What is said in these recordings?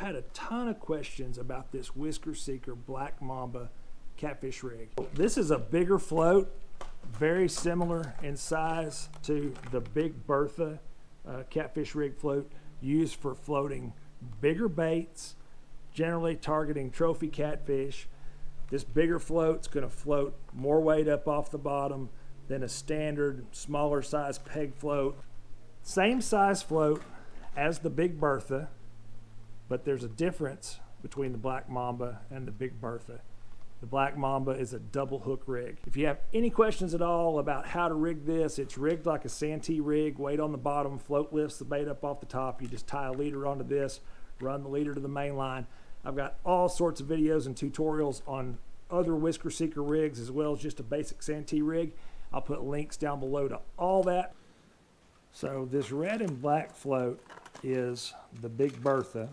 had a ton of questions about this Whisker Seeker Black Mamba catfish rig. This is a bigger float, very similar in size to the Big Bertha catfish rig float, used for floating bigger baits, generally targeting trophy catfish. This bigger float's going to float more weight up off the bottom than a standard smaller size peg float. Same size float as the Big Bertha, but there's a difference between the Black Mamba and the Big Bertha. The Black Mamba is a double hook rig. If you have any questions at all about how to rig this, it's rigged like a Santee rig, weight on the bottom, float lifts the bait up off the top. You just tie a leader onto this, run the leader to the main line. I've got all sorts of videos and tutorials on other Whisker Seeker rigs, as well as just a basic Santee rig. I'll put links down below to all that. So this red and black float is the Big Bertha,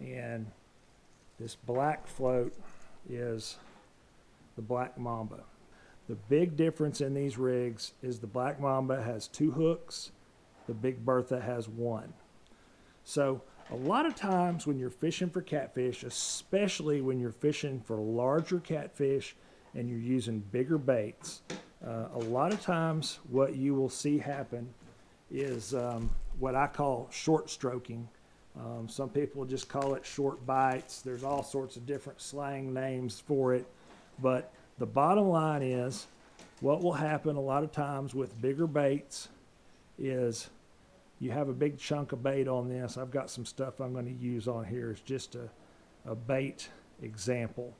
and this black float is the Black Mamba. The big difference in these rigs is the Black Mamba has 2 hooks, the Big Bertha has 1. So a lot of times when you're fishing for catfish, especially when you're fishing for larger catfish and you're using bigger baits, a lot of times what you will see happen is what I call short stroking. Some people just call it short bites. There's all sorts of different slang names for it. But the bottom line is, what will happen a lot of times with bigger baits is you have a big chunk of bait on this. I've got some stuff I'm going to use on here as just a bait example.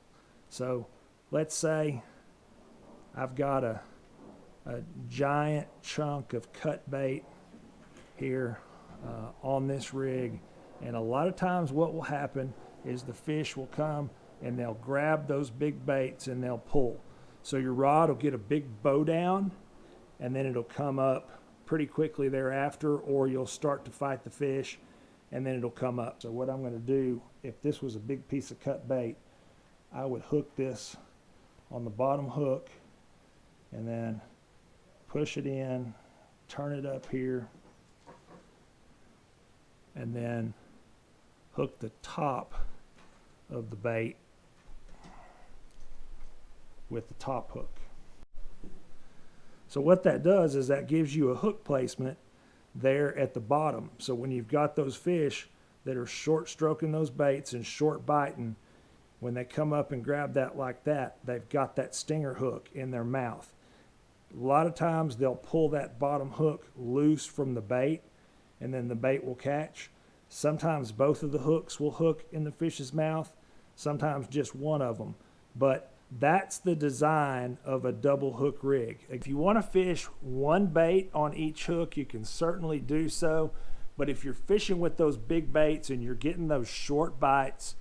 So let's say I've got a giant chunk of cut bait here on this rig. And a lot of times what will happen is the fish will come and they'll grab those big baits and they'll pull. So your rod will get a big bow down, and then it'll come up pretty quickly thereafter, or you'll start to fight the fish and then it'll come up. So what I'm going to do, if this was a big piece of cut bait, I would hook this on the bottom hook and then push it in, turn it up here, and then hook the top of the bait with the top hook. So what that does is that gives you a hook placement there at the bottom. So when you've got those fish that are short stroking those baits and short biting, when they come up and grab that like that, they've got that stinger hook in their mouth. A lot of times they'll pull that bottom hook loose from the bait, and then the bait will catch. Sometimes both of the hooks will hook in the fish's mouth, sometimes just one of them. But that's the design of a double hook rig. If you want to fish one bait on each hook, you can certainly do so. But if you're fishing with those big baits and you're getting those short bites,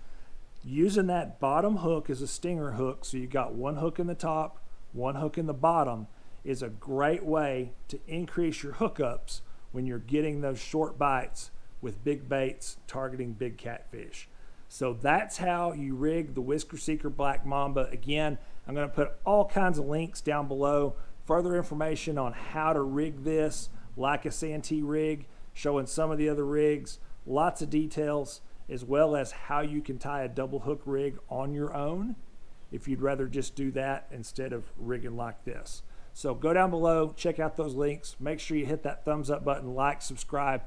using that bottom hook as a stinger hook, so you got one hook in the top, one hook in the bottom, is a great way to increase your hookups when you're getting those short bites with big baits targeting big catfish. So that's how you rig the Whisker Seeker Black Mamba. Again, I'm going to put all kinds of links down below, further information on how to rig this like a Santee rig, showing some of the other rigs, lots of details, as well as how you can tie a double hook rig on your own if you'd rather just do that instead of rigging like this. So go down below, check out those links, make sure you hit that thumbs up button, like, subscribe.